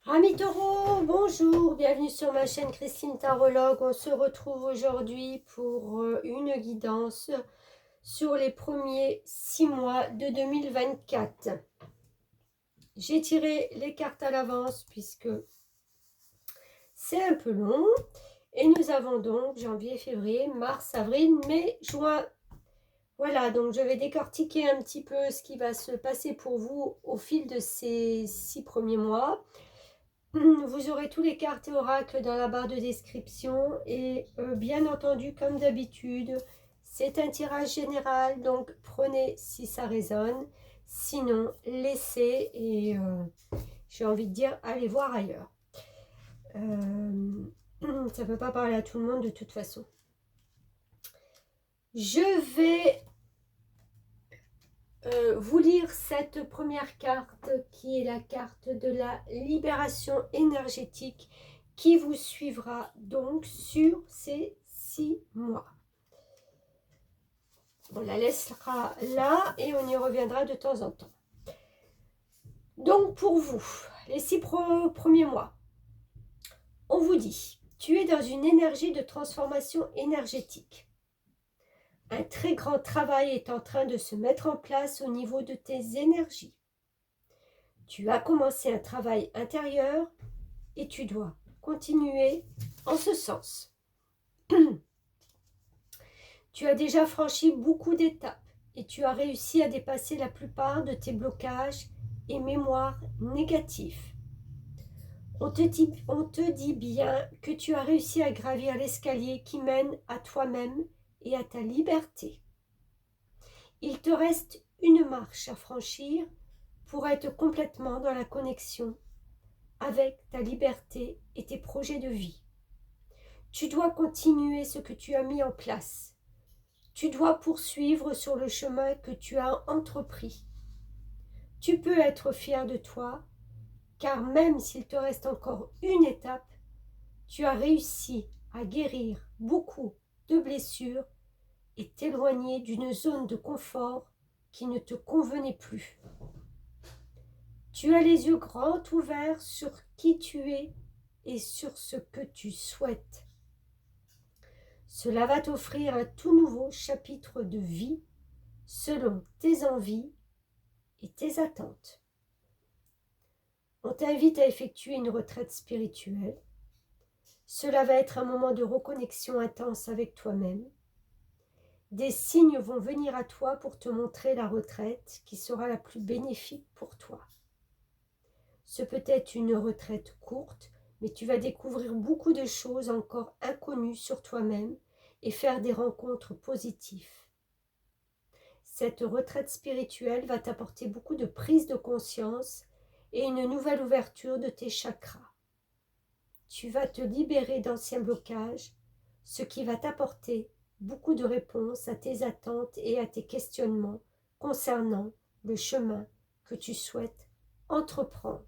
Amis taureaux, bonjour, bienvenue sur ma chaîne Christine Tarologue. On se retrouve aujourd'hui pour une guidance sur les premiers 6 mois de 2024. J'ai tiré les cartes à l'avance puisque c'est un peu long. Et nous avons donc janvier, février, mars, avril, mai, juin. Voilà, donc je vais décortiquer un petit peu ce qui va se passer pour vous au fil de ces 6 premiers mois. Vous aurez tous les cartes et oracles dans la barre de description et bien entendu, comme d'habitude, c'est un tirage général, donc prenez si ça résonne, sinon laissez et j'ai envie de dire allez voir ailleurs. Ça ne peut pas parler à tout le monde de toute façon. Je vais vous lire cette première carte qui est la carte de la libération énergétique qui vous suivra donc sur ces 6 mois. On la laissera là et on y reviendra de temps en temps. Donc pour vous, les 6 premiers mois, on vous dit, tu es dans une énergie de transformation énergétique. Un très grand travail est en train de se mettre en place au niveau de tes énergies. Tu as commencé un travail intérieur et tu dois continuer en ce sens. Tu as déjà franchi beaucoup d'étapes et tu as réussi à dépasser la plupart de tes blocages et mémoires négatifs. On te dit bien que tu as réussi à gravir l'escalier qui mène à toi-même et à ta liberté. Il te reste une marche à franchir pour être complètement dans la connexion avec ta liberté et tes projets de vie. Tu dois continuer ce que tu as mis en place. Tu dois poursuivre sur le chemin que tu as entrepris. Tu peux être fier de toi, car même s'il te reste encore une étape, tu as réussi à guérir beaucoup de blessures et t'éloigner d'une zone de confort qui ne te convenait plus. Tu as les yeux grands ouverts sur qui tu es et sur ce que tu souhaites. Cela va t'offrir un tout nouveau chapitre de vie selon tes envies et tes attentes. On t'invite à effectuer une retraite spirituelle. Cela va être un moment de reconnexion intense avec toi-même. Des signes vont venir à toi pour te montrer la retraite qui sera la plus bénéfique pour toi. Ce peut être une retraite courte, mais tu vas découvrir beaucoup de choses encore inconnues sur toi-même et faire des rencontres positives. Cette retraite spirituelle va t'apporter beaucoup de prise de conscience et une nouvelle ouverture de tes chakras. Tu vas te libérer d'anciens blocages, ce qui va t'apporter beaucoup de réponses à tes attentes et à tes questionnements concernant le chemin que tu souhaites entreprendre.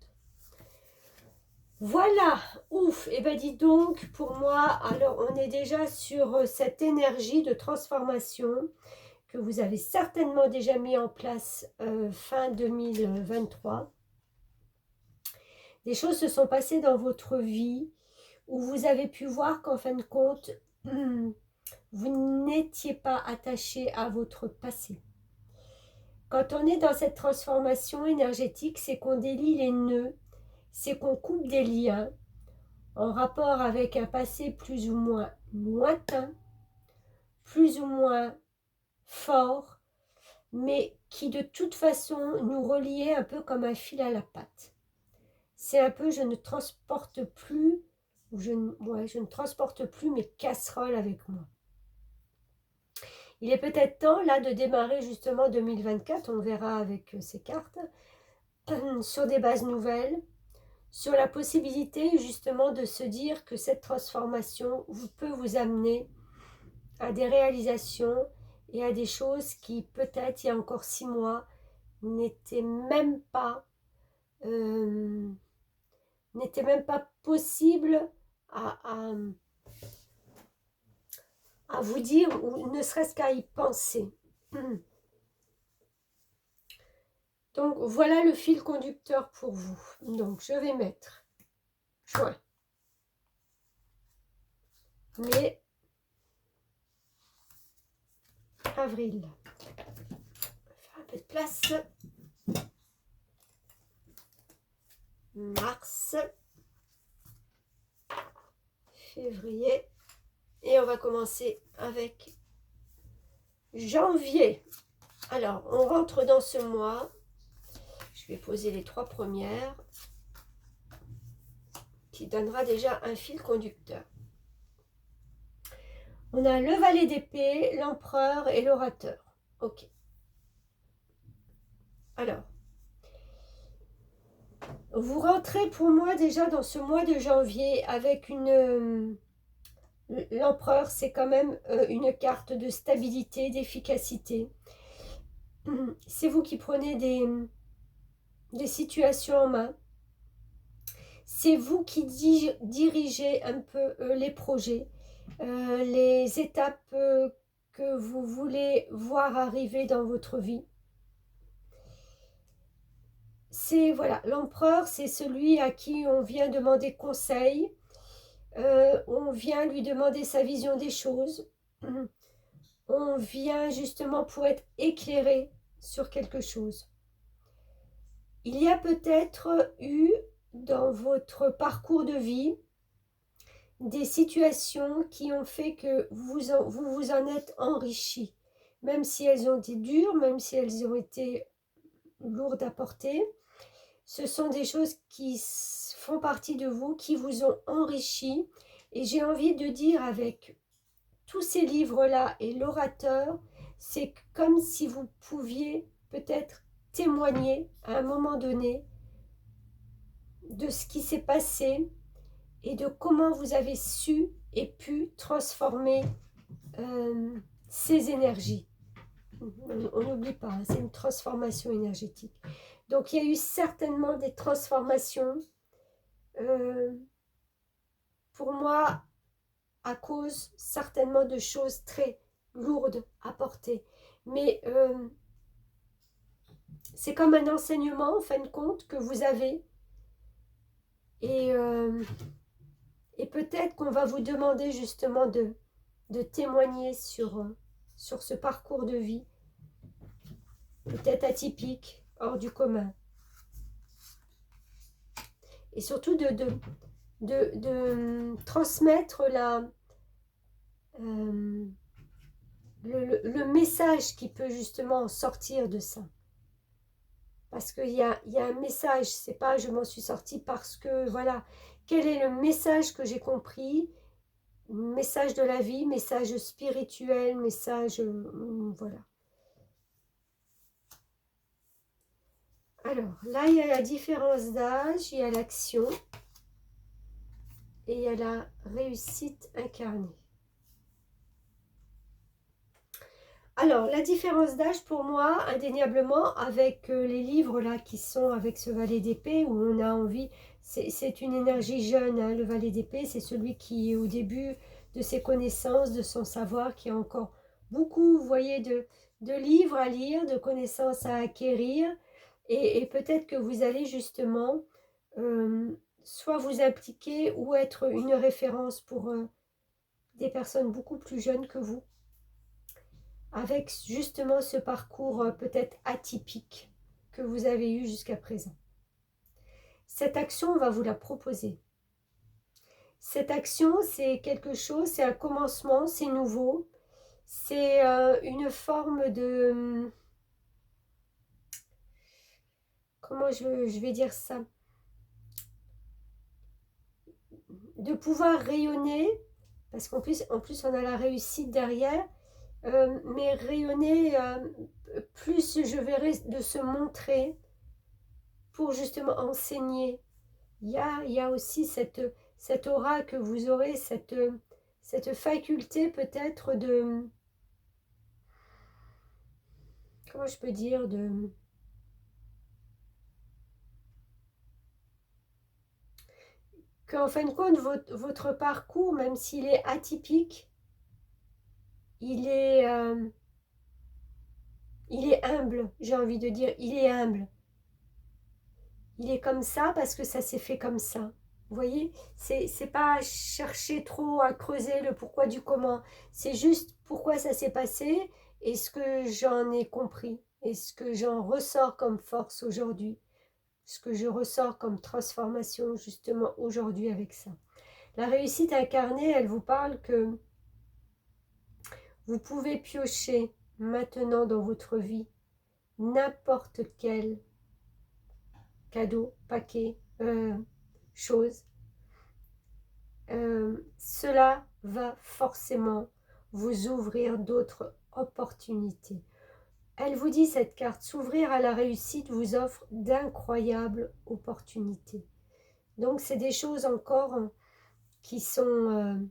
Voilà, ouf, et bien dis donc, pour moi, alors on est déjà sur cette énergie de transformation que vous avez certainement déjà mis en place fin 2023. Des choses se sont passées dans votre vie où vous avez pu voir qu'en fin de compte, vous n'étiez pas attaché à votre passé. Quand on est dans cette transformation énergétique, c'est qu'on délie les nœuds, c'est qu'on coupe des liens en rapport avec un passé plus ou moins lointain, plus ou moins fort, mais qui de toute façon nous reliait un peu comme un fil à la patte. C'est un peu je ne transporte plus, je ne transporte plus mes casseroles avec moi. Il est peut-être temps là de démarrer justement 2024, on verra avec ces cartes, sur des bases nouvelles, sur la possibilité justement de se dire que cette transformation peut vous amener à des réalisations et à des choses qui peut-être il y a encore 6 mois n'étaient même pas possibles à vous dire ou ne serait-ce qu'à y penser. Donc voilà le fil conducteur pour vous. Donc je vais mettre juin, mai, avril. On va faire un peu de place. Mars, février. Et on va commencer avec janvier. Alors, on rentre dans ce mois. Je vais poser les 3 premières, qui donnera déjà un fil conducteur. On a le valet d'épée, l'empereur et l'orateur. Ok. Alors, vous rentrez pour moi déjà dans ce mois de janvier avec une... L'empereur, c'est quand même une carte de stabilité, d'efficacité. C'est vous qui prenez des situations en main. C'est vous qui dirigez un peu les projets, les étapes que vous voulez voir arriver dans votre vie. C'est, voilà, l'empereur, c'est celui à qui on vient demander conseil, on vient lui demander sa vision des choses, on vient justement pour être éclairé sur quelque chose. Il y a peut-être eu dans votre parcours de vie des situations qui ont fait que vous vous en êtes enrichi, même si elles ont été dures, même si elles ont été lourdes à porter. Ce sont des choses qui font partie de vous, qui vous ont enrichi. Et j'ai envie de dire avec tous ces livres-là et l'orateur, c'est comme si vous pouviez peut-être témoigner à un moment donné de ce qui s'est passé et de comment vous avez su et pu transformer ces énergies. On n'oublie pas, hein, c'est une transformation énergétique. Donc il y a eu certainement des transformations, pour moi, à cause certainement de choses très lourdes à porter. Mais c'est comme un enseignement, en fin de compte, que vous avez. Et peut-être qu'on va vous demander justement de témoigner sur ce parcours de vie, peut-être atypique, hors du commun. Et surtout de transmettre le message qui peut justement sortir de ça. Parce qu'il y a un message, c'est pas je m'en suis sortie parce que, voilà, quel est le message que j'ai compris, message de la vie, message spirituel, message, voilà. Alors, là, il y a la différence d'âge, il y a l'action et il y a la réussite incarnée. Alors, la différence d'âge pour moi, indéniablement, avec les livres là qui sont avec ce valet d'épée, où on a envie, c'est une énergie jeune, hein, le valet d'épée, c'est celui qui est au début de ses connaissances, de son savoir, qui a encore beaucoup, vous voyez, de livres à lire, de connaissances à acquérir, et peut-être que vous allez justement soit vous impliquer ou être une référence pour des personnes beaucoup plus jeunes que vous, avec justement ce parcours peut-être atypique que vous avez eu jusqu'à présent. Cette action, on va vous la proposer. Cette action, c'est quelque chose, c'est un commencement, c'est nouveau, c'est une forme de... Comment je vais dire ça? De pouvoir rayonner, parce qu'en plus, on a la réussite derrière, mais rayonner plus, je verrai, de se montrer pour justement enseigner. Il y a aussi cette aura que vous aurez, cette faculté peut-être de... Comment je peux dire qu'en fin de compte, votre parcours, même s'il est atypique, il est humble, j'ai envie de dire, il est humble. Il est comme ça parce que ça s'est fait comme ça. Vous voyez, c'est pas chercher trop à creuser le pourquoi du comment. C'est juste pourquoi ça s'est passé et ce que j'en ai compris et ce que j'en ressors comme force aujourd'hui. Ce que je ressors comme transformation justement aujourd'hui avec ça. La réussite incarnée, elle vous parle que vous pouvez piocher maintenant dans votre vie n'importe quel cadeau, paquet, chose. Cela va forcément vous ouvrir d'autres opportunités. Elle vous dit, cette carte, s'ouvrir à la réussite vous offre d'incroyables opportunités. Donc c'est des choses encore qui sont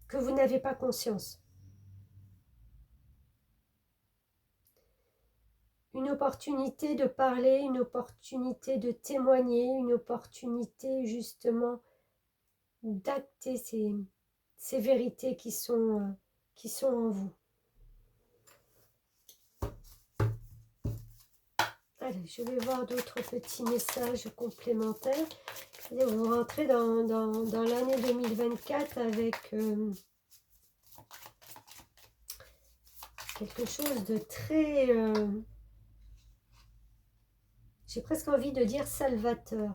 que vous n'avez pas conscience. Une opportunité de parler, une opportunité de témoigner, une opportunité justement d'acter ces vérités qui sont en vous. Allez, je vais voir d'autres petits messages complémentaires. Et vous rentrez dans l'année 2024 avec quelque chose de très... j'ai presque envie de dire salvateur.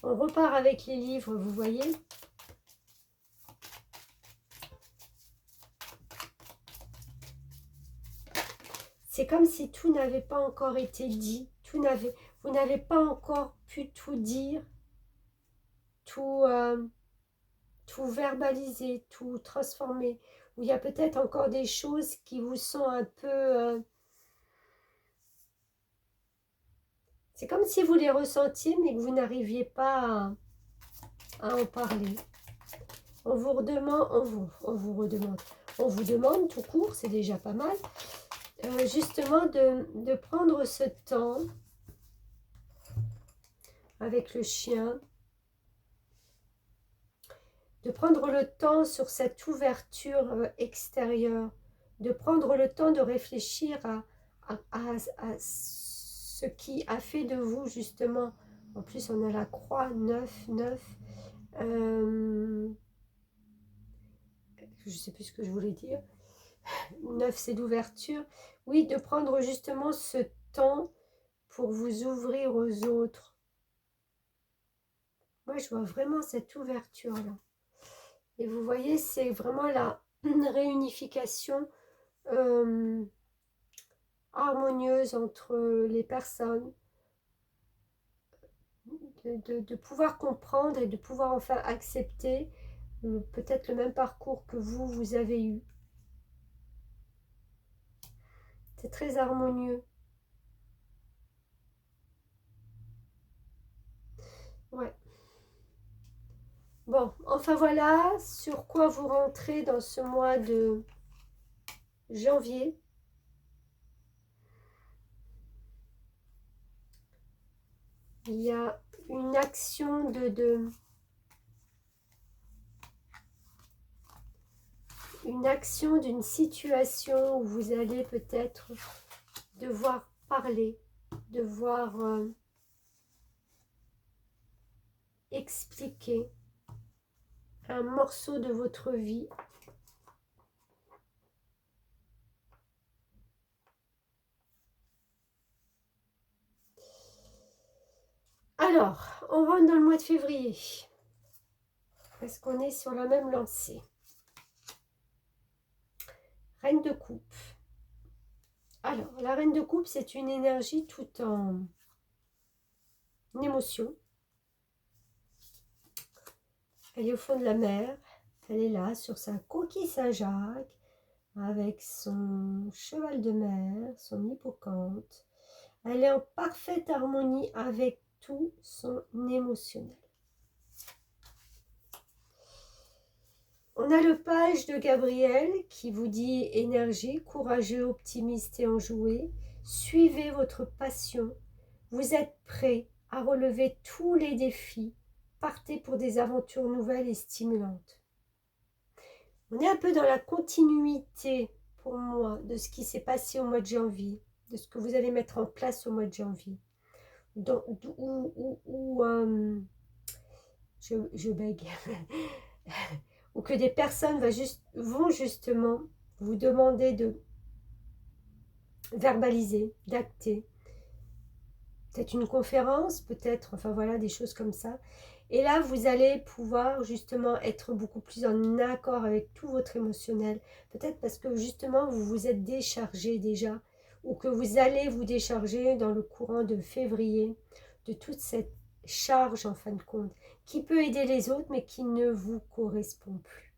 On repart avec les livres, vous voyez. C'est comme si tout n'avait pas encore été dit. Vous n'avez pas encore pu tout dire, tout verbaliser, tout transformer. Ou il y a peut-être encore des choses qui vous sont un peu... c'est comme si vous les ressentiez, mais que vous n'arriviez pas à en parler. On vous demande tout court, c'est déjà pas mal, justement de prendre ce temps avec le chien, de prendre le temps sur cette ouverture extérieure, de prendre le temps de réfléchir à ce qui a fait de vous justement, en plus on a la croix 9, 9, je ne sais plus ce que je voulais dire, 9 c'est d'ouverture, oui, de prendre justement ce temps pour vous ouvrir aux autres. Moi je vois vraiment cette ouverture là. Et vous voyez, c'est vraiment la réunification harmonieuse entre les personnes, de pouvoir comprendre et de pouvoir enfin accepter peut-être le même parcours que vous avez eu. C'est très harmonieux. Ouais. Bon, enfin voilà sur quoi vous rentrez dans ce mois de janvier. Il y a une action une action d'une situation où vous allez peut-être devoir parler, devoir expliquer un morceau de votre vie. Alors, on rentre dans le mois de février. Est-ce qu'on est sur la même lancée? Reine de coupe. Alors, la reine de coupe, c'est une énergie tout en émotion. Elle est au fond de la mer. Elle est là, sur sa coquille Saint-Jacques, avec son cheval de mer, son hippocampe. Elle est en parfaite harmonie avec tout son émotionnel. On a le page de Gabriel qui vous dit énergie, courageux, optimiste et enjoué. Suivez votre passion. Vous êtes prêt à relever tous les défis. Partez pour des aventures nouvelles et stimulantes. On est un peu dans la continuité pour moi de ce qui s'est passé au mois de janvier, de ce que vous allez mettre en place au mois de janvier. je bègue, ou que des personnes vont justement vous demander de verbaliser, d'acter, peut-être une conférence, peut-être, enfin voilà, des choses comme ça. Et là, vous allez pouvoir justement être beaucoup plus en accord avec tout votre émotionnel. Peut-être parce que justement, vous vous êtes déchargé déjà, ou que vous allez vous décharger dans le courant de février de toute cette charge en fin de compte, qui peut aider les autres, mais qui ne vous correspond plus.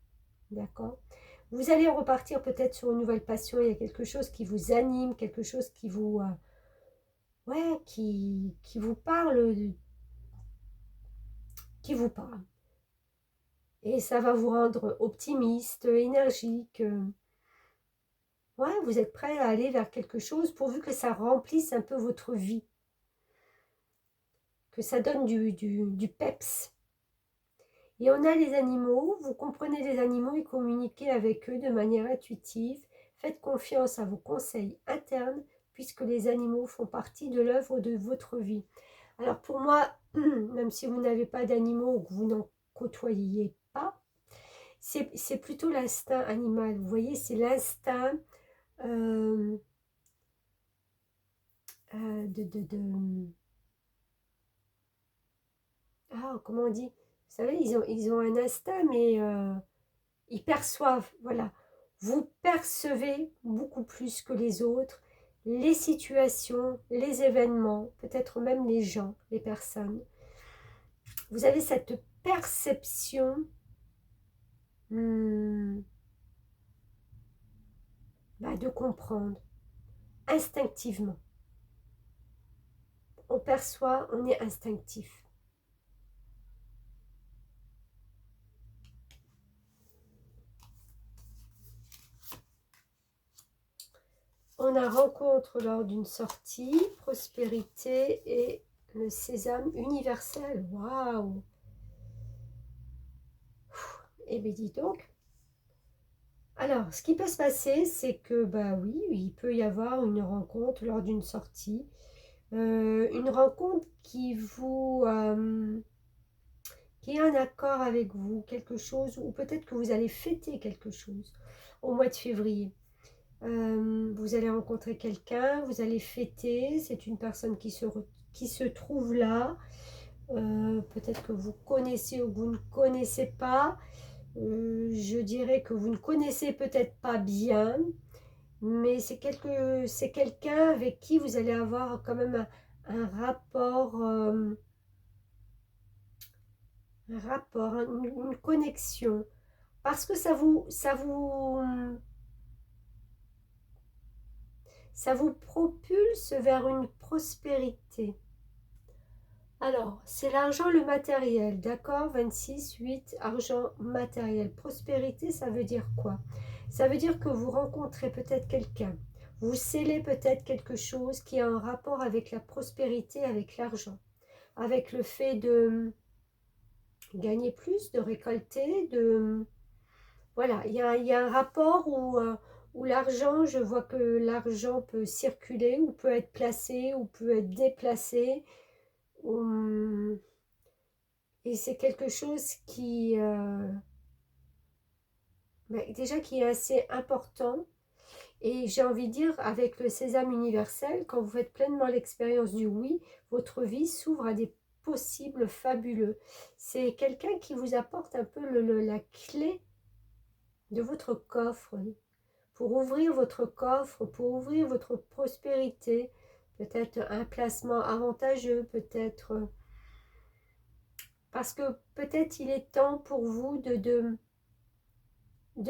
D'accord? Vous allez repartir peut-être sur une nouvelle passion, il y a quelque chose qui vous anime, quelque chose qui vous... ouais, qui vous parle, qui vous parle. Et ça va vous rendre optimiste, énergique. Ouais, vous êtes prêt à aller vers quelque chose pourvu que ça remplisse un peu votre vie. Que ça donne du peps. Et on a les animaux, vous comprenez les animaux et communiquez avec eux de manière intuitive. Faites confiance à vos conseils internes puisque les animaux font partie de l'œuvre de votre vie. Alors pour moi, même si vous n'avez pas d'animaux ou que vous n'en côtoyez pas, c'est plutôt l'instinct animal. Vous voyez, c'est l'instinct ah, comment on dit? Vous savez, ils ont un instinct, mais ils perçoivent, voilà. Vous percevez beaucoup plus que les autres les situations, les événements, peut-être même les gens, les personnes. Vous avez cette perception de comprendre instinctivement. On perçoit, on est instinctif. On a rencontre lors d'une sortie, prospérité et le sésame universel. Waouh! Eh bien, dis donc. Alors, ce qui peut se passer, c'est que, bah oui, il peut y avoir une rencontre lors d'une sortie. Une rencontre qui qui est en accord avec vous, quelque chose, ou peut-être que vous allez fêter quelque chose au mois de février. Vous allez rencontrer quelqu'un, vous allez fêter, c'est une personne qui se trouve là. Peut-être que vous connaissez ou vous ne connaissez pas. Je dirais que vous ne connaissez peut-être pas bien, mais c'est quelqu'un avec qui vous allez avoir quand même un rapport, une connexion, parce que ça vous propulse vers une prospérité. Alors, c'est l'argent, le matériel, d'accord? 26, 8, argent, matériel. Prospérité, ça veut dire quoi? Ça veut dire que vous rencontrez peut-être quelqu'un, vous scellez peut-être quelque chose qui a un rapport avec la prospérité, avec l'argent, avec le fait de gagner plus, de récolter, Voilà, il y a un rapport où l'argent, je vois que l'argent peut circuler, ou peut être placé, ou peut être déplacé. Et c'est quelque chose déjà qui est assez important. Et j'ai envie de dire, avec le sésame universel, quand vous faites pleinement l'expérience du oui, votre vie s'ouvre à des possibles fabuleux. C'est quelqu'un qui vous apporte un peu la clé de votre coffre, pour ouvrir votre coffre, pour ouvrir votre prospérité, peut-être un placement avantageux, peut-être... Parce que peut-être il est temps pour vous de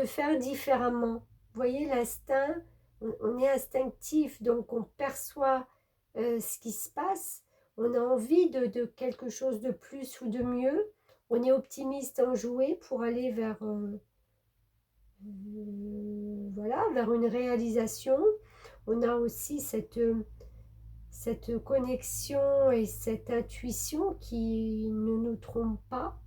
faire différemment. Vous voyez, l'instinct, on est instinctif, donc on perçoit ce qui se passe, on a envie de quelque chose de plus ou de mieux, on est optimiste enjoué pour aller vers, voilà, vers une réalisation. On a aussi cette connexion et cette intuition qui ne nous trompe pas.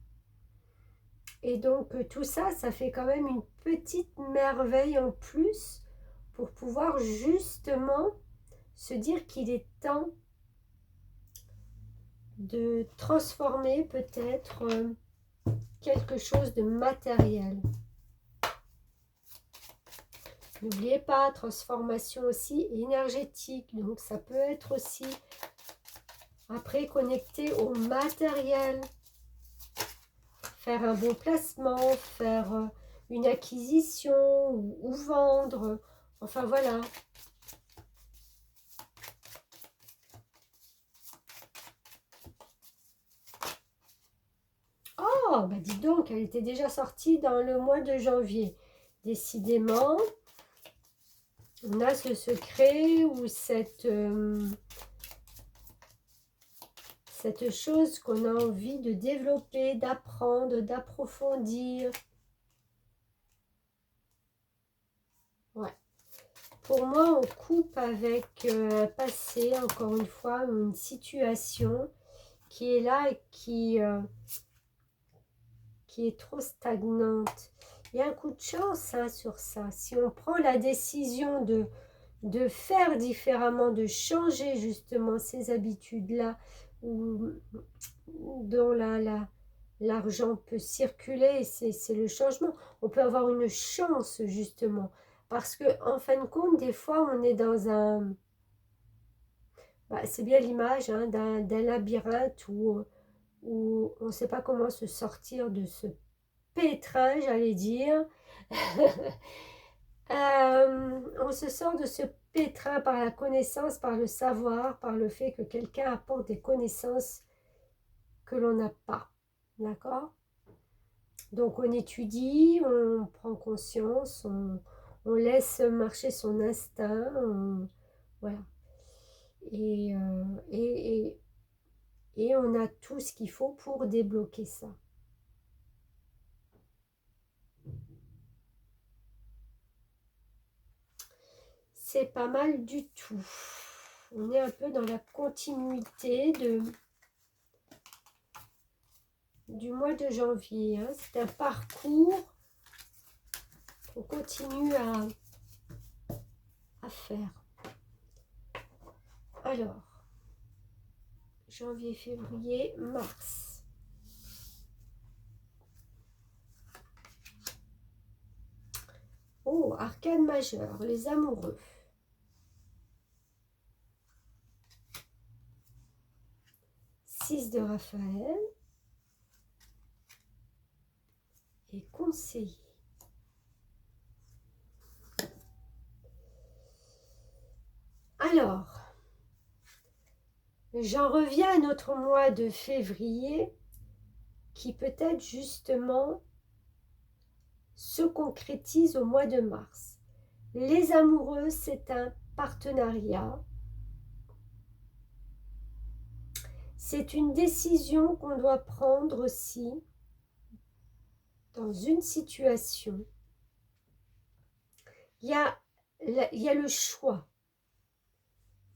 Et donc tout ça, ça fait quand même une petite merveille en plus pour pouvoir justement se dire qu'il est temps de transformer peut-être quelque chose de matériel. N'oubliez pas, transformation aussi énergétique. Donc, ça peut être aussi après connecté au matériel. Faire un bon placement, faire une acquisition ou vendre. Enfin, voilà. Oh, bah dis donc, elle était déjà sortie dans le mois de janvier. Décidément, on a ce secret ou cette chose qu'on a envie de développer, d'apprendre, d'approfondir. Ouais. Pour moi, on coupe avec un passé, encore une fois, une situation qui est là et qui est trop stagnante. Il y a un coup de chance hein, sur ça. Si on prend la décision de faire différemment, de changer justement ces habitudes-là, dont l'argent peut circuler, c'est le changement. On peut avoir une chance justement. Parce que en fin de compte, des fois, on est dans un... Bah, c'est bien l'image hein, d'un labyrinthe où on ne sait pas comment se sortir de ce pétrin, j'allais dire. On se sort de ce pétrin par la connaissance, par le savoir, par le fait que quelqu'un apporte des connaissances que l'on n'a pas. D'accord? Donc on étudie, on prend conscience, on laisse marcher son instinct, voilà. Et, et on a tout ce qu'il faut pour débloquer ça. C'est pas mal du tout. On est un peu dans la continuité du mois de janvier. Hein. C'est un parcours qu'on continue à faire. Alors, janvier, février, mars. Oh, arcane majeur, les amoureux. 6 de Raphaël et conseiller. Alors, j'en reviens à notre mois de février qui peut-être justement se concrétise au mois de mars. Les amoureux, c'est un partenariat. C'est une décision qu'on doit prendre aussi dans une situation. Il y a le choix.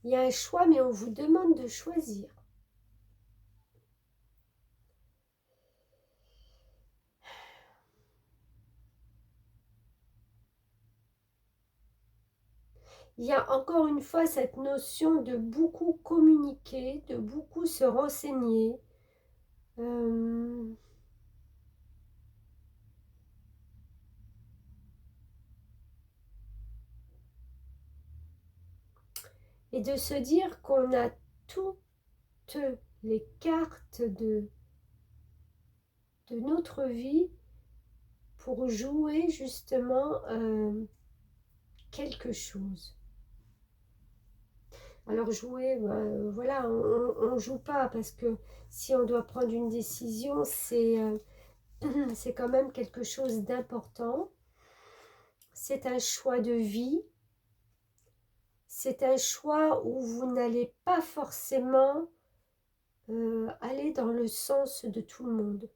Il y a un choix, mais on vous demande de choisir. Il y a encore une fois cette notion de beaucoup communiquer, de beaucoup se renseigner. Et de se dire qu'on a toutes les cartes de notre vie pour jouer justement quelque chose. Alors jouer, ben, voilà, on ne joue pas parce que si on doit prendre une décision, c'est quand même quelque chose d'important. C'est un choix de vie. C'est un choix où vous n'allez pas forcément aller dans le sens de tout le monde.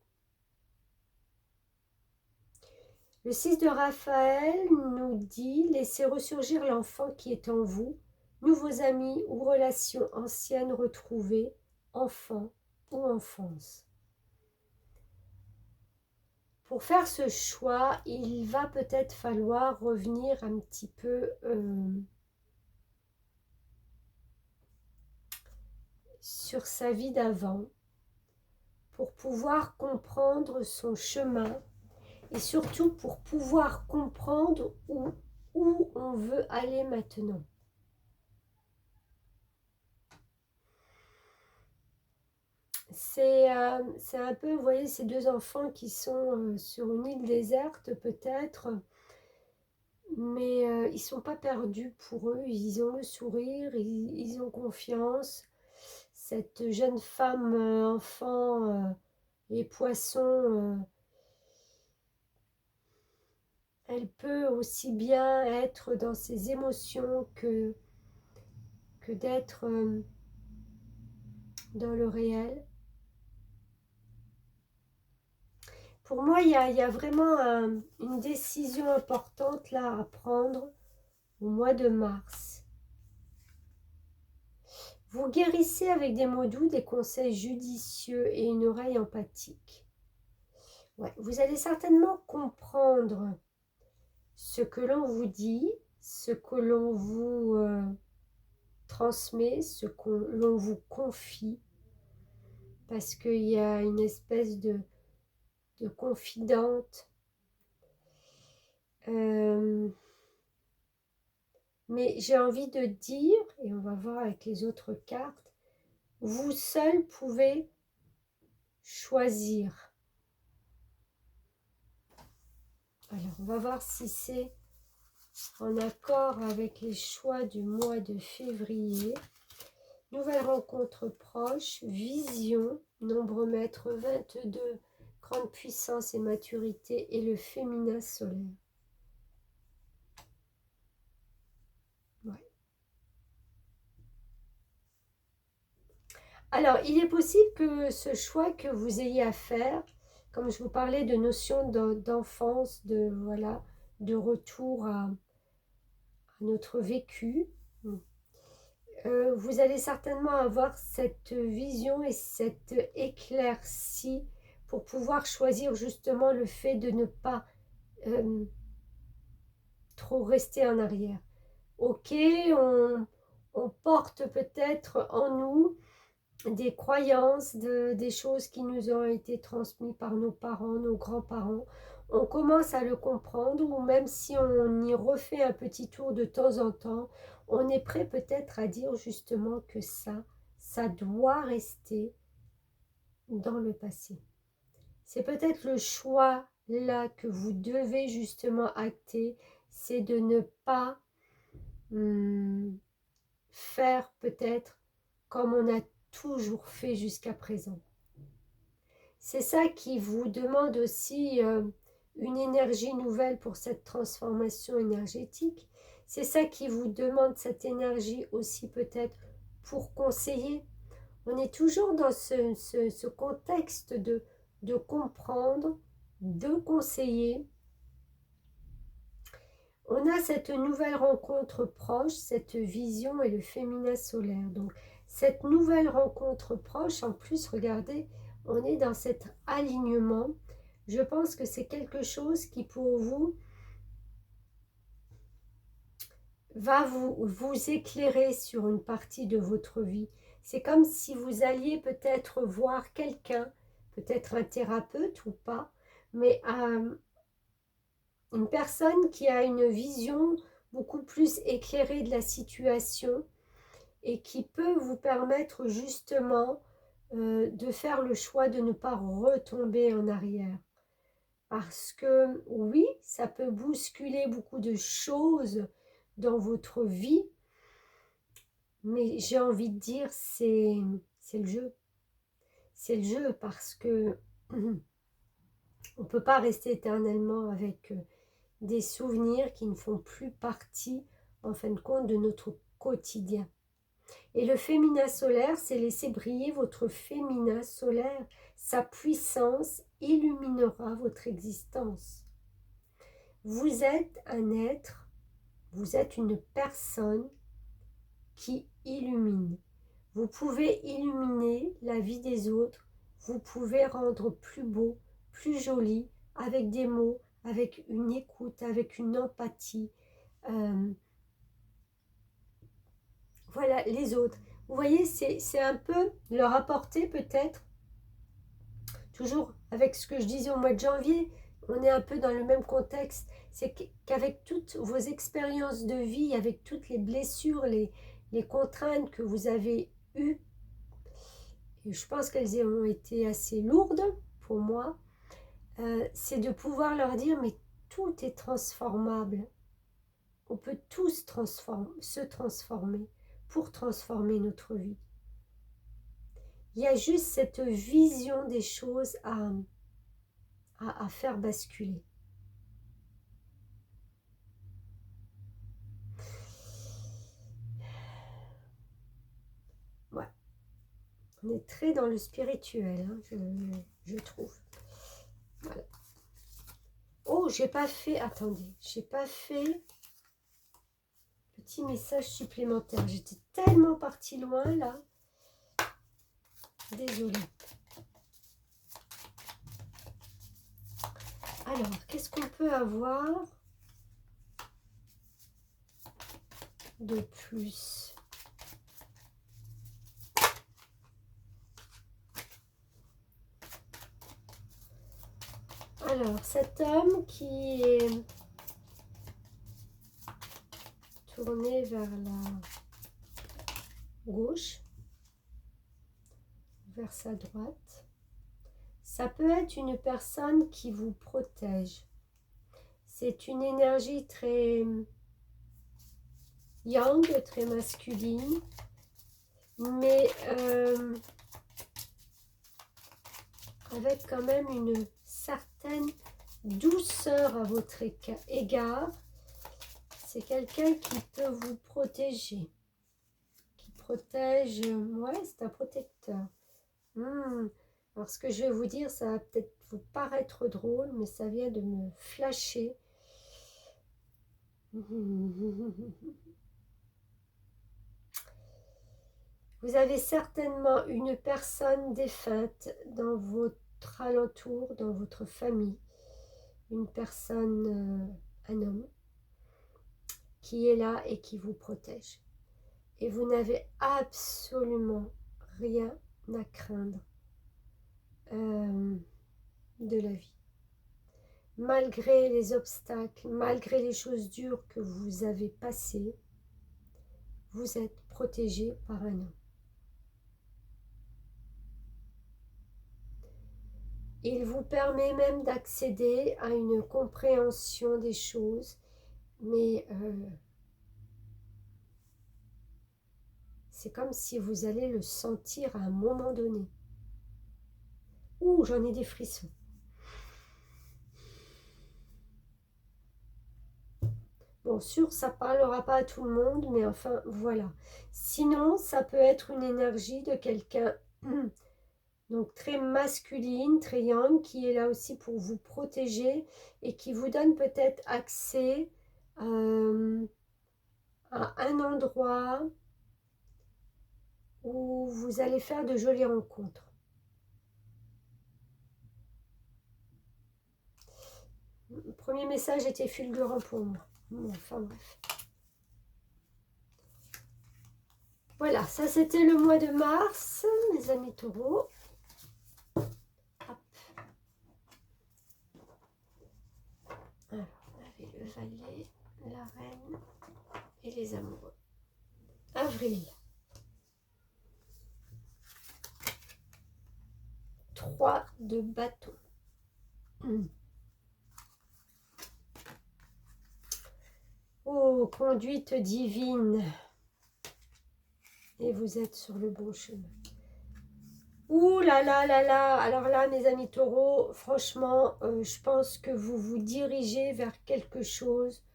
Le 6 de Raphaël nous dit « Laissez ressurgir l'enfant qui est en vous, nouveaux amis ou relations anciennes retrouvées, enfant ou enfance. » Pour faire ce choix, il va peut-être falloir revenir un petit peu sur sa vie d'avant. pour pouvoir comprendre son chemin et surtout pour pouvoir comprendre où on veut aller maintenant. C'est un peu, vous voyez, ces deux enfants qui sont sur une île déserte peut-être, mais ils ne sont pas perdus pour eux, ils ont le sourire, ils ont confiance. Cette jeune femme, enfant et poisson, elle peut aussi bien être dans ses émotions que d'être dans le réel. Pour moi, il y a vraiment une décision importante là à prendre au mois de mars. Vous guérissez avec des mots doux, des conseils judicieux et une oreille empathique. Ouais, vous allez certainement comprendre ce que l'on vous dit, ce que l'on vous transmet, ce que l'on vous confie, parce qu'il y a une espèce de confidente. Mais j'ai envie de dire, et on va voir avec les autres cartes, vous seul pouvez choisir. Alors, on va voir si c'est en accord avec les choix du mois de février. Nouvelle rencontre proche, vision, nombre maître 22, grande puissance et maturité et le féminin solaire. Ouais. Alors, il est possible que ce choix que vous ayez à faire, comme je vous parlais de notion d'enfance, voilà, de retour à notre vécu, vous allez certainement avoir cette vision et cette éclaircie pour pouvoir choisir justement le fait de ne pas trop rester en arrière. Ok, on porte peut-être en nous des croyances, des choses qui nous ont été transmises par nos parents, nos grands-parents. On commence à le comprendre, ou même si on y refait un petit tour de temps en temps, on est prêt peut-être à dire justement que ça doit rester dans le passé. C'est peut-être le choix là que vous devez justement acter, c'est de ne pas faire peut-être comme on a toujours fait jusqu'à présent. C'est ça qui vous demande aussi une énergie nouvelle pour cette transformation énergétique. C'est ça qui vous demande cette énergie aussi peut-être pour conseiller. On est toujours dans ce contexte de comprendre, de conseiller. On a cette nouvelle rencontre proche, cette vision et le féminin solaire. Donc, cette nouvelle rencontre proche, en plus, regardez, on est dans cet alignement. Je pense que c'est quelque chose qui, pour vous, va vous éclairer sur une partie de votre vie. C'est comme si vous alliez peut-être voir quelqu'un, peut-être un thérapeute ou pas, mais une personne qui a une vision beaucoup plus éclairée de la situation et qui peut vous permettre justement de faire le choix de ne pas retomber en arrière. Parce que oui, ça peut bousculer beaucoup de choses dans votre vie, mais j'ai envie de dire c'est le jeu. C'est le jeu parce que on ne peut pas rester éternellement avec des souvenirs qui ne font plus partie, en fin de compte, de notre quotidien. Et le féminin solaire, c'est laisser briller votre féminin solaire. Sa puissance illuminera votre existence. Vous êtes un être, vous êtes une personne qui illumine. Vous pouvez illuminer la vie des autres, vous pouvez rendre plus beau, plus joli, avec des mots, avec une écoute, avec une empathie. Voilà, les autres. Vous voyez, c'est un peu leur apporter peut-être toujours avec ce que je disais au mois de janvier, on est un peu dans le même contexte. C'est qu'avec toutes vos expériences de vie, avec toutes les blessures, les contraintes que vous avez eues, et je pense qu'elles ont été assez lourdes pour moi, c'est de pouvoir leur dire, mais tout est transformable. On peut tous se transformer pour transformer notre vie. Il y a juste cette vision des choses à faire basculer. Ouais. On est très dans le spirituel, hein, je trouve. Voilà. Oh, j'ai pas fait... Attendez, j'ai pas fait... Petit message supplémentaire. J'étais tellement partie loin, là. Désolée. Alors, qu'est-ce qu'on peut avoir de plus? Alors, cet homme qui est tourné vers la gauche, vers sa droite, ça peut être une personne qui vous protège. C'est une énergie très yang, très masculine, mais avec quand même une certaine douceur à votre égard. C'est quelqu'un qui peut vous protéger, qui protège, ouais, c'est un protecteur. Alors ce que je vais vous dire, ça va peut-être vous paraître drôle, mais ça vient de me flasher. Vous avez certainement une personne défunte dans votre alentour, dans votre famille, une personne, un homme, qui est là et qui vous protège. Et vous n'avez absolument rien à craindre de la vie. Malgré les obstacles, malgré les choses dures que vous avez passées, vous êtes protégé par un homme. Il vous permet même d'accéder à une compréhension des choses, mais c'est comme si vous allez le sentir à un moment donné. Ouh, j'en ai des frissons. Bon, sûr, ça ne parlera pas à tout le monde, mais enfin, voilà. Sinon, ça peut être une énergie de quelqu'un donc très masculine, très yang, qui est là aussi pour vous protéger et qui vous donne peut-être accès à un endroit où vous allez faire de jolies rencontres. Le premier message était fulgurant pour moi. Bon, enfin bref. Voilà, ça c'était le mois de mars, mes amis taureaux. Hop. Alors, on avait le valet, la reine et les amoureux. Avril. 3 de bâton. Oh, conduite divine. Et vous êtes sur le bon chemin. Ouh là là là là. Alors là, mes amis taureaux, franchement, je pense que vous vous dirigez vers quelque chose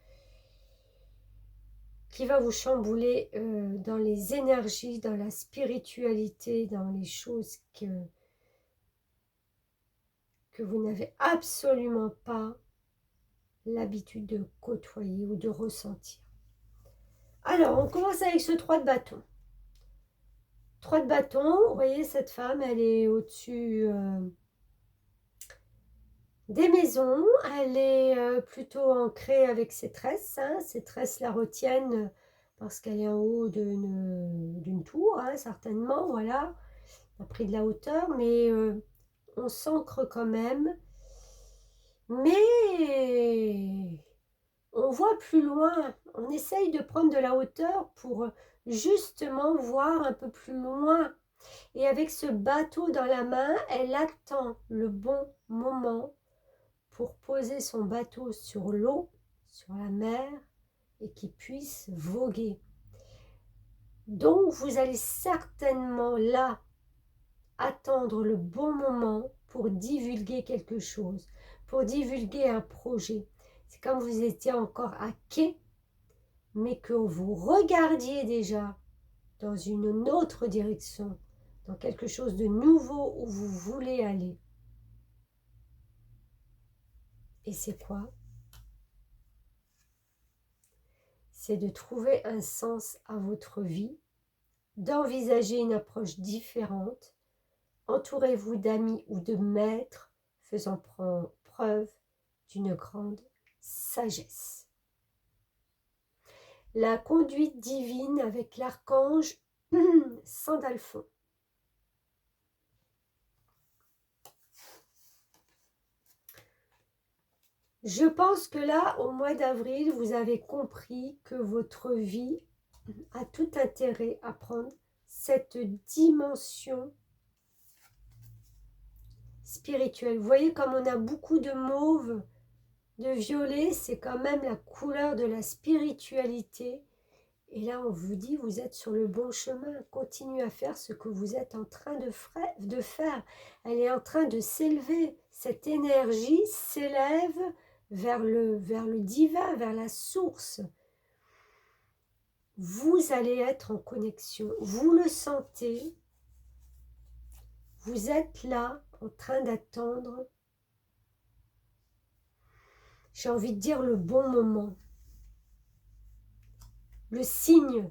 qui va vous chambouler dans les énergies, dans la spiritualité, dans les choses que vous n'avez absolument pas l'habitude de côtoyer ou de ressentir. Alors, on commence avec ce 3 de bâton. 3 de bâton, vous voyez, cette femme, elle est au-dessus des maisons. Elle est plutôt ancrée avec ses tresses. Hein. Ses tresses la retiennent parce qu'elle est en haut d'une tour, hein, certainement, voilà. Elle a pris de la hauteur, mais on s'ancre quand même, mais on voit plus loin, on essaye de prendre de la hauteur pour justement voir un peu plus loin. Et avec ce bateau dans la main, elle attend le bon moment pour poser son bateau sur l'eau, sur la mer, et qu'il puisse voguer. Donc vous allez certainement là attendre le bon moment pour divulguer quelque chose, pour divulguer un projet. C'est comme vous étiez encore à quai, mais que vous regardiez déjà dans une autre direction, dans quelque chose de nouveau où vous voulez aller. Et c'est quoi? C'est de trouver un sens à votre vie, d'envisager une approche différente. Entourez-vous d'amis ou de maîtres faisant preuve d'une grande sagesse. La conduite divine avec l'archange Sandalphon. Je pense que là, au mois d'avril, vous avez compris que votre vie a tout intérêt à prendre cette dimension spirituelle. Vous voyez comme on a beaucoup de mauve, de violet, c'est quand même la couleur de la spiritualité. Et là, on vous dit, vous êtes sur le bon chemin. Continuez à faire ce que vous êtes en train de faire. Elle est en train de s'élever. Cette énergie s'élève vers le divin, vers la source. Vous allez être en connexion. Vous le sentez. Vous êtes là, en train d'attendre. J'ai envie de dire le bon moment. Le signe.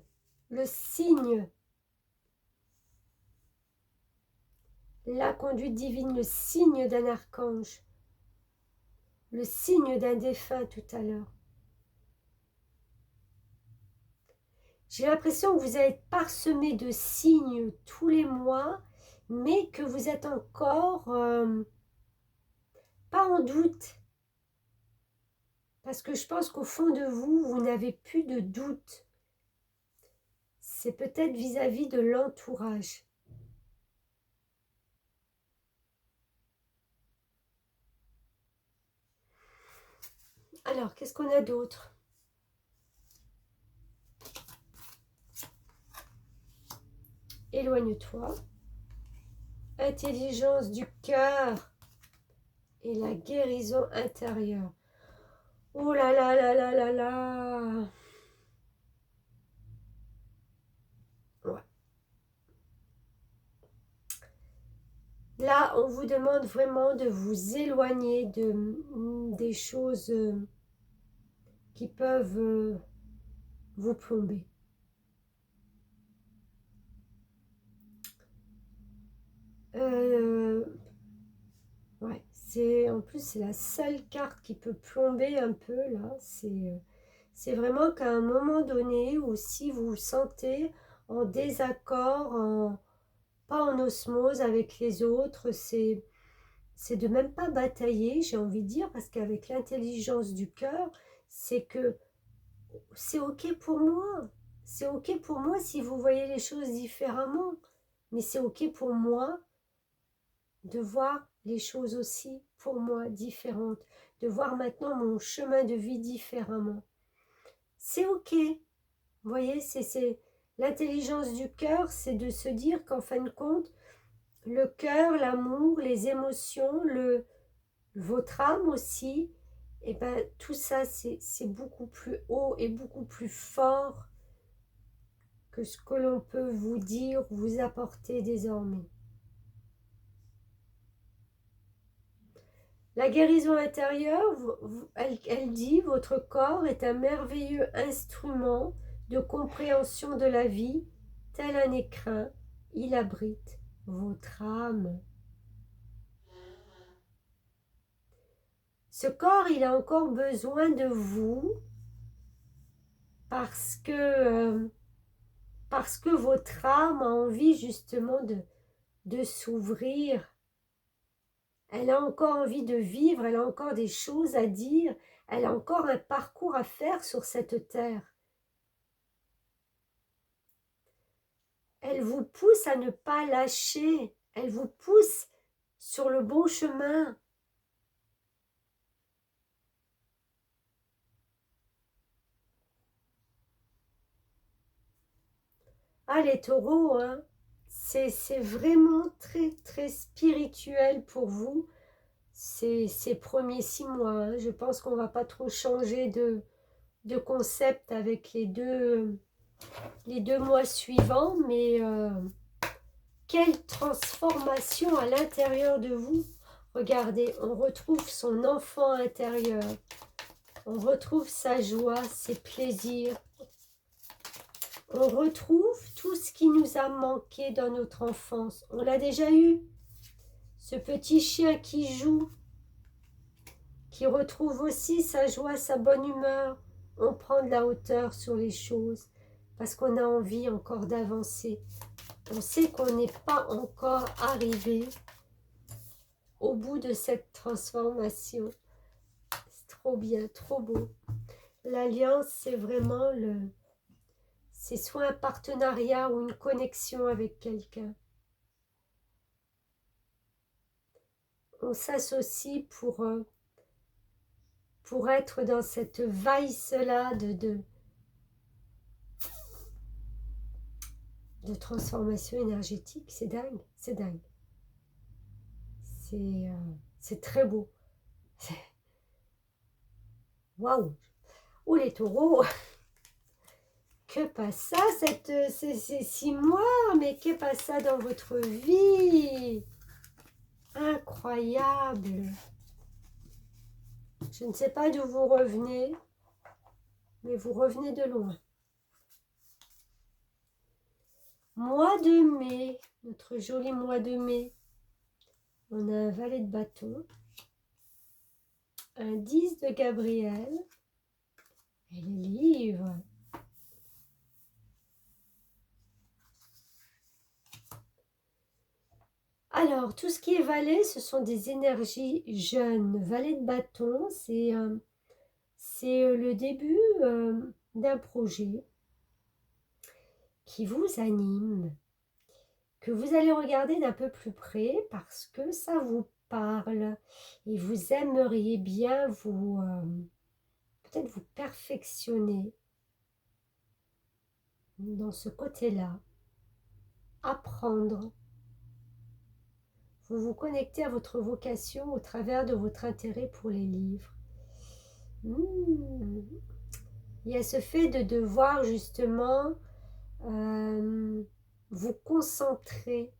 La conduite divine, le signe d'un archange. Le signe d'un défunt tout à l'heure. J'ai l'impression que vous allez être parsemé de signes tous les mois, mais que vous êtes encore pas en doute. Parce que je pense qu'au fond de vous, vous n'avez plus de doute. C'est peut-être vis-à-vis de l'entourage. Alors, qu'est-ce qu'on a d'autre? Éloigne-toi. Intelligence du cœur et la guérison intérieure. Oh là là là là là là. Ouais. Là, on vous demande vraiment de vous éloigner des choses qui peuvent vous plomber. Ouais, en plus c'est la seule carte qui peut plomber un peu là. C'est vraiment qu'à un moment donné, ou si vous vous sentez en désaccord, pas en osmose avec les autres, c'est de même pas batailler, j'ai envie de dire, parce qu'avec l'intelligence du cœur, c'est que c'est ok pour moi. C'est ok pour moi si vous voyez les choses différemment. Mais c'est ok pour moi de voir les choses aussi pour moi différentes. De voir maintenant mon chemin de vie différemment. C'est ok. Vous voyez, c'est l'intelligence du cœur, c'est de se dire qu'en fin de compte, le cœur, l'amour, les émotions, votre âme aussi, et ben tout ça c'est beaucoup plus haut et beaucoup plus fort que ce que l'on peut vous dire, vous apporter désormais. La guérison intérieure, elle dit, votre corps est un merveilleux instrument de compréhension de la vie, tel un écrin, il abrite votre âme. Ce corps, il a encore besoin de vous parce que votre âme a envie justement de s'ouvrir Elle a encore envie de vivre, elle a encore des choses à dire, elle a encore un parcours à faire sur cette terre. Elle vous pousse à ne pas lâcher, elle vous pousse sur le bon chemin. Ah, les taureaux, hein, c'est vraiment très, très spirituel pour vous, ces premiers 6 mois. Hein. Je pense qu'on ne va pas trop changer de concept avec les deux mois suivants, mais quelle transformation à l'intérieur de vous. Regardez, on retrouve son enfant intérieur, on retrouve sa joie, ses plaisirs, on retrouve tout ce qui nous a manqué dans notre enfance. On l'a déjà eu, ce petit chien qui joue, qui retrouve aussi sa joie, sa bonne humeur. On prend de la hauteur sur les choses parce qu'on a envie encore d'avancer. On sait qu'on n'est pas encore arrivé au bout de cette transformation. C'est trop bien, trop beau. L'alliance, c'est vraiment c'est soit un partenariat ou une connexion avec quelqu'un. On s'associe pour être dans cette valse-là de transformation énergétique. C'est dingue, c'est dingue. C'est très beau. Waouh! Oh les taureaux! Que passe ça, ces 6 mois? Mais que passe ça dans votre vie? Incroyable! Je ne sais pas d'où vous revenez, mais vous revenez de loin. Mois de mai, notre joli mois de mai. On a un valet de bâton, un 10 de Gabriel et les livres. Alors, tout ce qui est valet, ce sont des énergies jeunes. Valet de bâton, c'est le début d'un projet qui vous anime, que vous allez regarder d'un peu plus près parce que ça vous parle et vous aimeriez bien peut-être vous perfectionner dans ce côté-là, apprendre. Vous vous connectez à votre vocation au travers de votre intérêt pour les livres. Il y a ce fait de devoir justement vous concentrer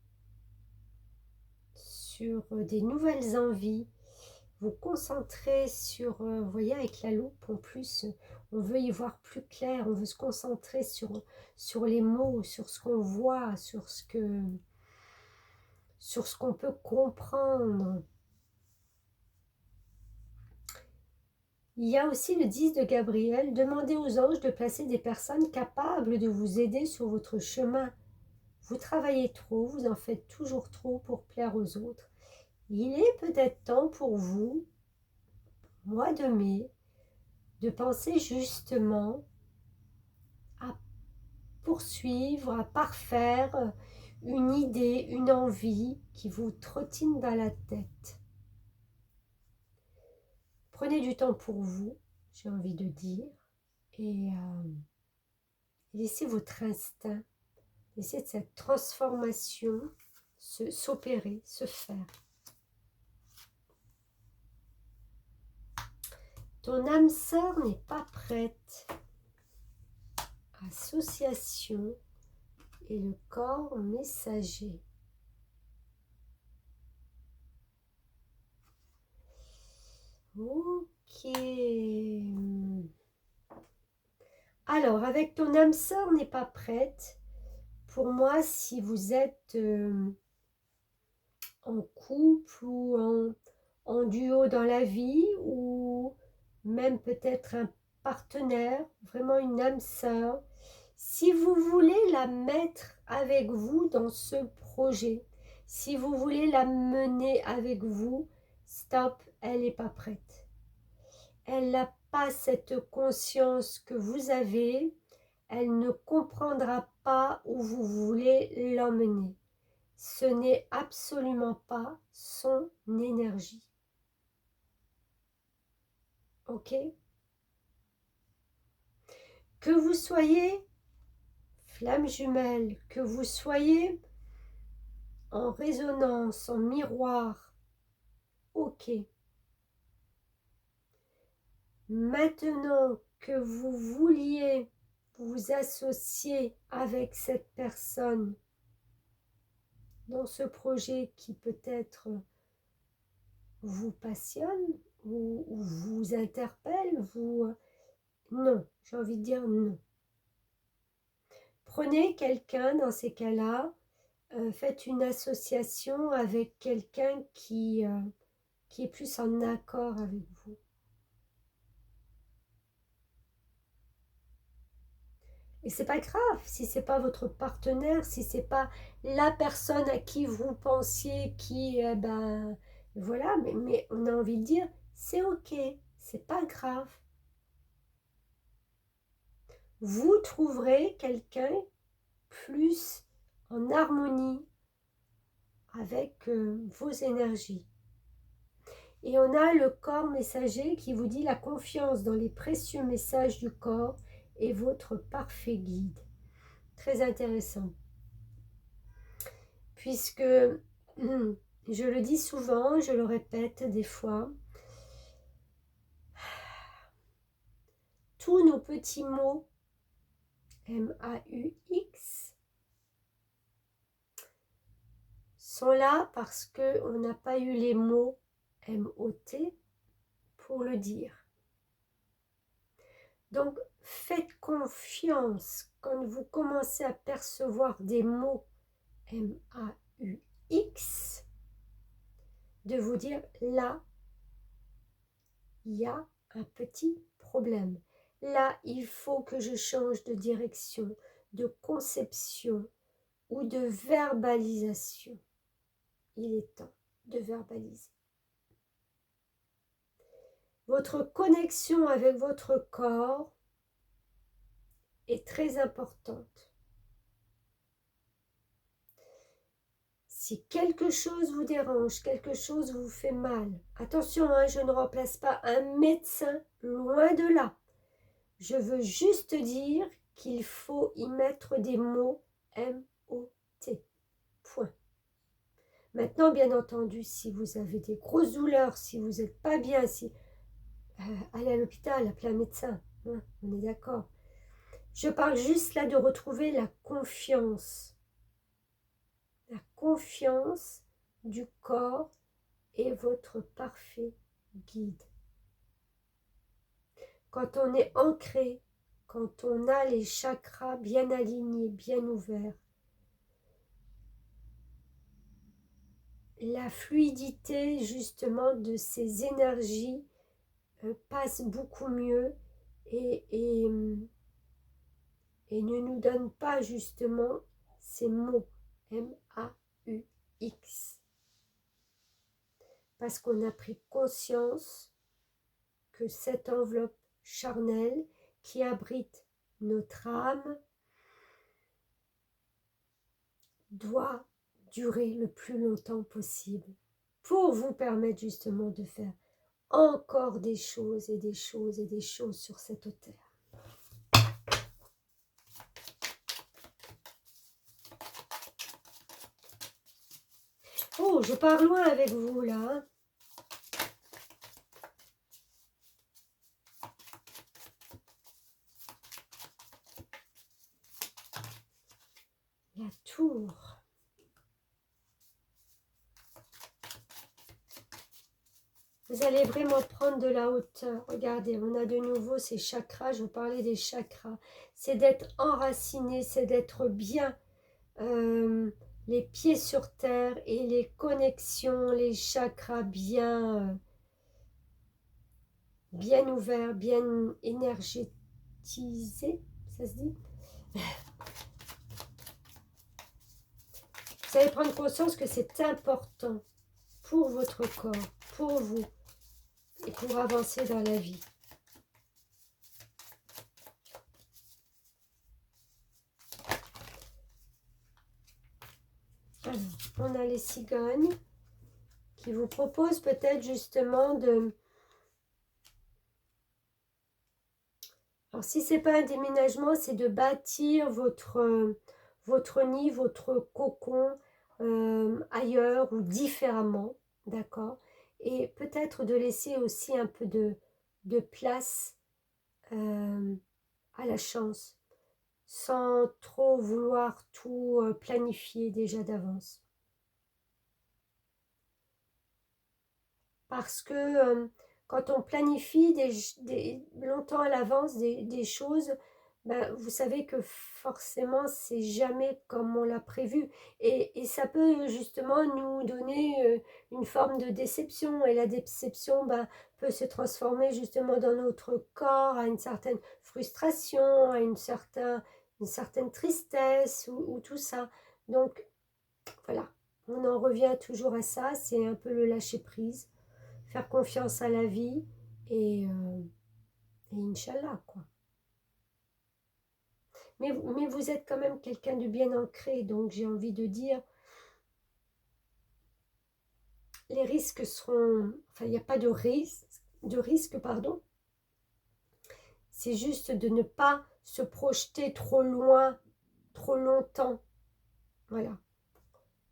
sur des nouvelles envies, vous concentrer sur, vous voyez avec la loupe en plus, on veut y voir plus clair, on veut se concentrer sur les mots, sur ce qu'on voit, sur ce qu'on peut comprendre. Il y a aussi le 10 de Gabriel. Demandez aux anges de placer des personnes capables de vous aider sur votre chemin. Vous travaillez trop, vous en faites toujours trop pour plaire aux autres. Il est peut-être temps pour vous, mois de mai, de penser justement à poursuivre, à parfaire une idée, une envie qui vous trottine dans la tête. Prenez du temps pour vous, j'ai envie de dire, et laissez votre instinct, laissez cette transformation s'opérer, se faire. Ton âme sœur n'est pas prête. Association et le corps messager. Ok. Alors, avec ton âme sœur n'est pas prête. Pour moi, si vous êtes en couple ou en duo dans la vie, ou même peut-être un partenaire, vraiment une âme sœur, si vous voulez la mettre avec vous dans ce projet, si vous voulez la mener avec vous, stop, elle n'est pas prête. Elle n'a pas cette conscience que vous avez. Elle ne comprendra pas où vous voulez l'emmener. Ce n'est absolument pas son énergie. Ok? Que vous soyez flamme jumelle, que vous soyez en résonance, en miroir, ok. Maintenant que vous vouliez vous associer avec cette personne dans ce projet qui peut-être vous passionne ou vous interpelle, non, j'ai envie de dire non. Prenez quelqu'un dans ces cas-là, faites une association avec quelqu'un qui est plus en accord avec vous. Et c'est pas grave si c'est pas votre partenaire, si c'est pas la personne à qui vous pensiez qui, voilà, mais on a envie de dire, c'est ok, c'est pas grave. Vous trouverez quelqu'un plus en harmonie avec vos énergies. Et on a le corps messager qui vous dit la confiance dans les précieux messages du corps est votre parfait guide. Très intéressant. Puisque, je le dis souvent, je le répète des fois, tous nos petits mots, M-A-U-X, sont là parce qu'on n'a pas eu les mots M-O-T pour le dire. Donc, faites confiance quand vous commencez à percevoir des mots M-A-U-X, de vous dire là, il y a un petit problème. Là, il faut que je change de direction, de conception ou de verbalisation. Il est temps de verbaliser. Votre connexion avec votre corps est très importante. Si quelque chose vous dérange, quelque chose vous fait mal, attention, je ne remplace pas un médecin, loin de là. Je veux juste dire qu'il faut y mettre des mots M-O-T. Point. Maintenant, bien entendu, si vous avez des grosses douleurs, si vous n'êtes pas bien, allez à l'hôpital, appelez un médecin. On est d'accord. Je parle juste là de retrouver la confiance. La confiance du corps est votre parfait guide. Quand on est ancré, quand on a les chakras bien alignés, bien ouverts, la fluidité justement de ces énergies passe beaucoup mieux et ne nous donne pas justement ces mots M-A-U-X. Parce qu'on a pris conscience que cette enveloppe charnelle qui abrite notre âme doit durer le plus longtemps possible pour vous permettre justement de faire encore des choses et des choses et des choses sur cette terre. Oh, je pars loin avec vous là. La tour. Vous allez vraiment prendre de la hauteur. Regardez, on a de nouveau ces chakras. Je vous parlais des chakras. C'est d'être enraciné, c'est d'être bien, les pieds sur terre et les connexions, les chakras bien, bien ouverts, bien énergétisés. Ça se dit? Vous allez prendre conscience que c'est important pour votre corps, pour vous et pour avancer dans la vie. Alors, on a les cigognes qui vous proposent peut-être justement de... Alors, si ce n'est pas un déménagement, c'est de bâtir votre nid, votre cocon ailleurs ou différemment, d'accord? Et peut-être de laisser aussi un peu de place à la chance, sans trop vouloir tout planifier déjà d'avance. Parce que quand on planifie longtemps à l'avance des choses, ben, vous savez que forcément, c'est jamais comme on l'a prévu. Et ça peut justement nous donner une forme de déception. Et la déception ben, peut se transformer justement dans notre corps à une certaine frustration, à une certaine tristesse ou tout ça. Donc, voilà, on en revient toujours à ça. C'est un peu le lâcher-prise. Faire confiance à la vie et Inch'Allah, quoi. Mais vous êtes quand même quelqu'un de bien ancré, donc j'ai envie de dire, les risques seront... Enfin, il n'y a pas de risque, pardon. C'est juste de ne pas se projeter trop loin, trop longtemps. Voilà.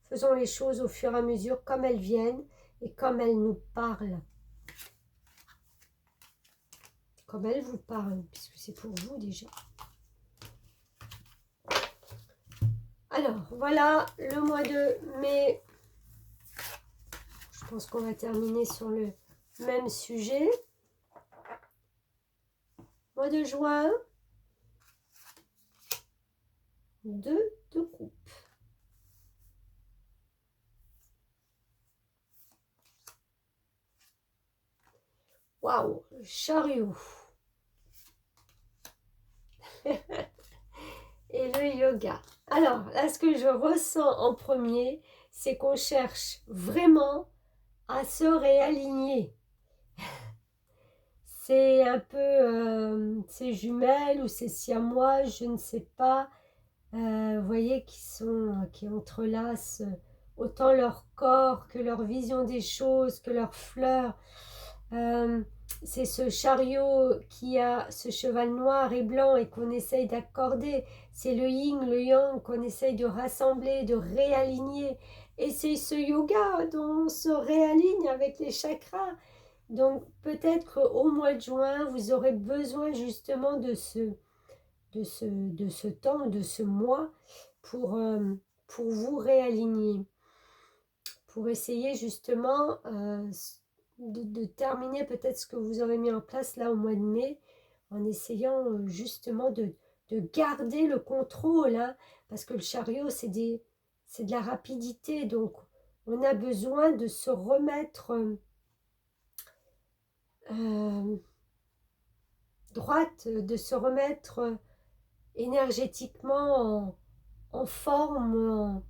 Faisons les choses au fur et à mesure, comme elles viennent et comme elles nous parlent. Comme elles vous parlent, puisque c'est pour vous déjà. Alors, voilà le mois de mai. Je pense qu'on va terminer sur le même sujet. Mois de juin. 2 de coupe. Waouh, le chariot. Et le yoga. Alors, là, ce que je ressens en premier, c'est qu'on cherche vraiment à se réaligner. C'est un peu ces jumelles ou ces siamois, je ne sais pas, vous voyez, qui entrelacent autant leur corps que leur vision des choses, que leurs fleurs. C'est ce chariot qui a ce cheval noir et blanc et qu'on essaye d'accorder. C'est le yin, le yang qu'on essaye de rassembler, de réaligner. Et c'est ce yoga dont on se réaligne avec les chakras. Donc peut-être qu'au mois de juin, vous aurez besoin justement de ce temps, de ce mois pour vous réaligner. Pour essayer justement de terminer peut-être ce que vous aurez mis en place là au mois de mai, en essayant justement de garder le contrôle, hein, parce que le chariot c'est de la rapidité, donc on a besoin de se remettre droite, de se remettre énergétiquement en forme,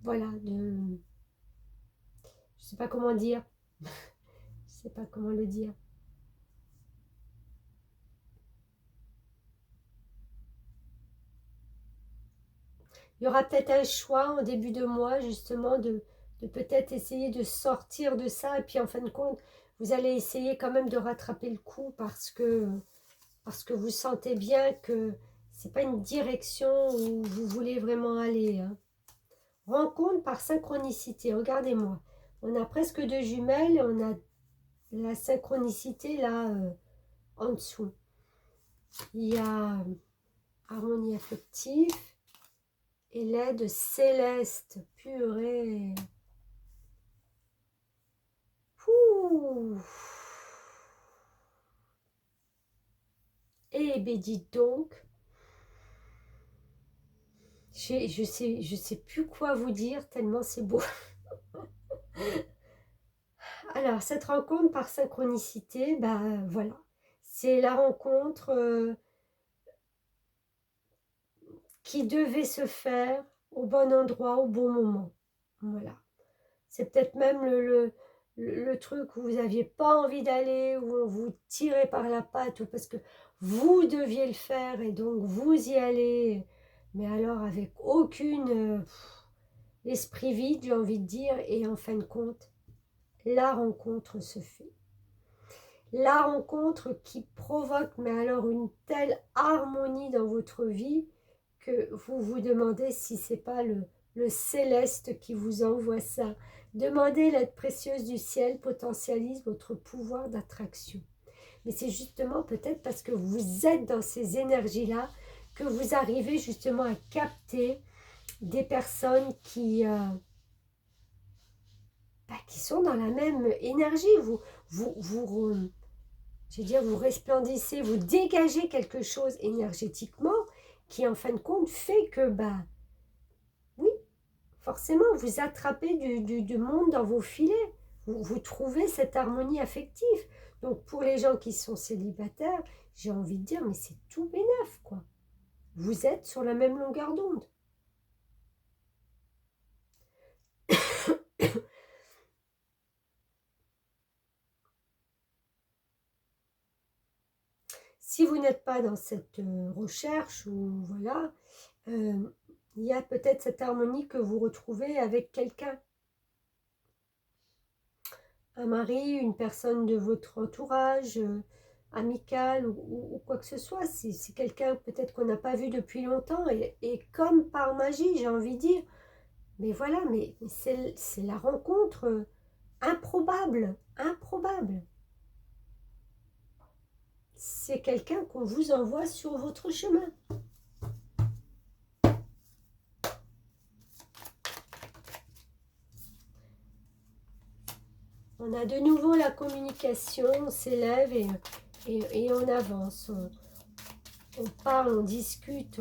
voilà, je sais pas comment dire, je sais pas comment le dire. Il y aura peut-être un choix en début de mois, justement, de peut-être essayer de sortir de ça. Et puis, en fin de compte, vous allez essayer quand même de rattraper le coup parce que vous sentez bien que ce n'est pas une direction où vous voulez vraiment aller. Hein. Rencontre par synchronicité. Regardez-moi. On a presque 2 jumelles. On a la synchronicité là en dessous. Il y a harmonie affective. Et l'aide céleste, purée. Ouh. Eh bien, dites donc, je sais plus quoi vous dire tellement c'est beau. Alors, cette rencontre par synchronicité, bah voilà, c'est la rencontre qui devait se faire au bon endroit, au bon moment. Voilà. C'est peut-être même le truc où vous n'aviez pas envie d'aller, où on vous tirait par la patte, ou parce que vous deviez le faire et donc vous y allez, mais alors avec aucune esprit vide, j'ai envie de dire, et en fin de compte, la rencontre se fait. La rencontre qui provoque, mais alors une telle harmonie dans votre vie que vous vous demandez si c'est pas le céleste qui vous envoie ça. Demandez l'aide précieuse du ciel potentialise votre pouvoir d'attraction. Mais c'est justement peut-être parce que vous êtes dans ces énergies-là que vous arrivez justement à capter des personnes qui sont dans la même énergie. Je veux dire, vous resplendissez, vous dégagez quelque chose énergétiquement qui, en fin de compte, fait que, oui, forcément, vous attrapez du monde dans vos filets. Vous trouvez cette harmonie affective. Donc, pour les gens qui sont célibataires, j'ai envie de dire, mais c'est tout bénef, quoi. Vous êtes sur la même longueur d'onde. Si vous n'êtes pas dans cette recherche, ou voilà, il y a peut-être cette harmonie que vous retrouvez avec quelqu'un. Un mari, une personne de votre entourage, amical ou quoi que ce soit. C'est quelqu'un peut-être qu'on n'a pas vu depuis longtemps et comme par magie, j'ai envie de dire, mais voilà, mais c'est la rencontre improbable, improbable. C'est quelqu'un qu'on vous envoie sur votre chemin. On a de nouveau la communication, on s'élève et on avance. On parle, on discute,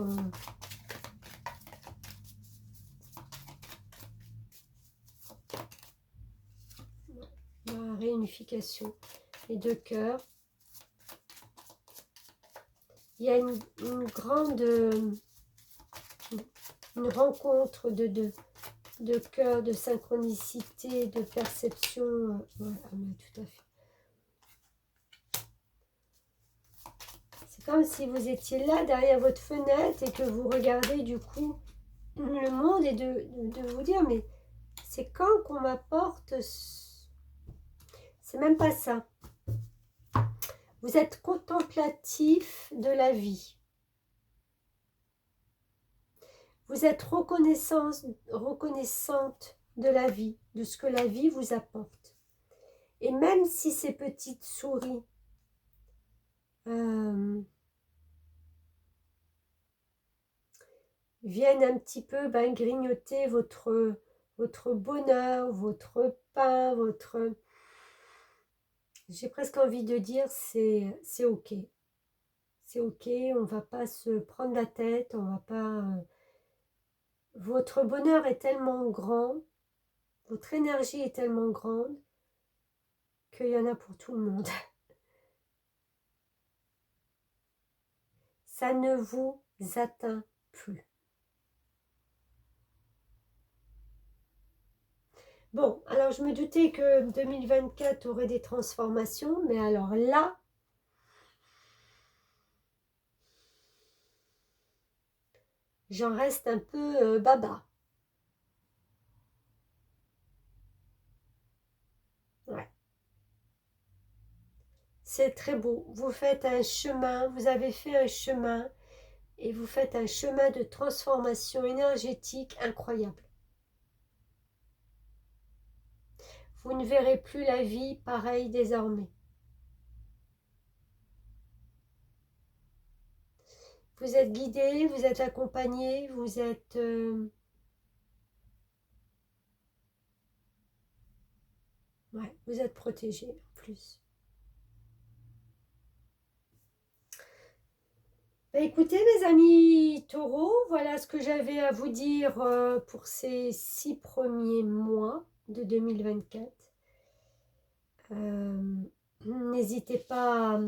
la réunification. Les deux cœurs. Il y a une grande une rencontre de cœur, de synchronicité, de perception. Voilà, tout à fait. C'est comme si vous étiez là derrière votre fenêtre et que vous regardez du coup le monde et de vous dire, mais c'est quand qu'on m'apporte... C'est même pas ça. Vous êtes contemplatif de la vie. Vous êtes reconnaissante de la vie, de ce que la vie vous apporte. Et même si ces petites souris viennent un petit peu grignoter votre bonheur, votre pain, j'ai presque envie de dire c'est ok. C'est ok, on ne va pas se prendre la tête, on va pas... Votre bonheur est tellement grand, votre énergie est tellement grande qu'il y en a pour tout le monde. Ça ne vous atteint plus. Bon, alors je me doutais que 2024 aurait des transformations, mais alors là, j'en reste un peu baba. Ouais. C'est très beau. Vous faites un chemin, vous avez fait un chemin et vous faites un chemin de transformation énergétique incroyable. Vous ne verrez plus la vie pareille désormais. Vous êtes guidé, vous êtes accompagné, vous êtes... ouais, vous êtes protégé en plus. Écoutez mes amis taureaux, voilà ce que j'avais à vous dire pour ces 6 premiers mois de 2024. N'hésitez pas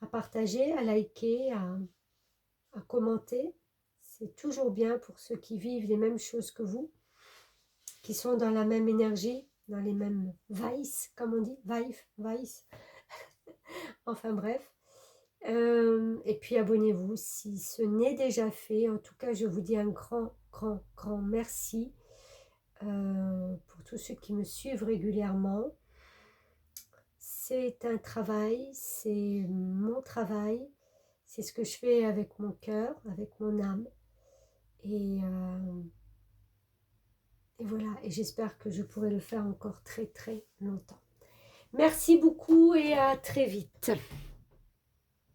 à partager, à liker, à commenter. C'est toujours bien pour ceux qui vivent les mêmes choses que vous. qui sont dans la même énergie, dans les mêmes vices, comme on dit, vice. Enfin bref. Et puis abonnez-vous si ce n'est déjà fait. En tout cas, je vous dis un grand merci pour tous ceux qui me suivent régulièrement. C'est un travail, c'est mon travail, c'est ce que je fais avec mon cœur, avec mon âme. Et voilà, et j'espère que je pourrai le faire encore très longtemps. Merci beaucoup et à très vite.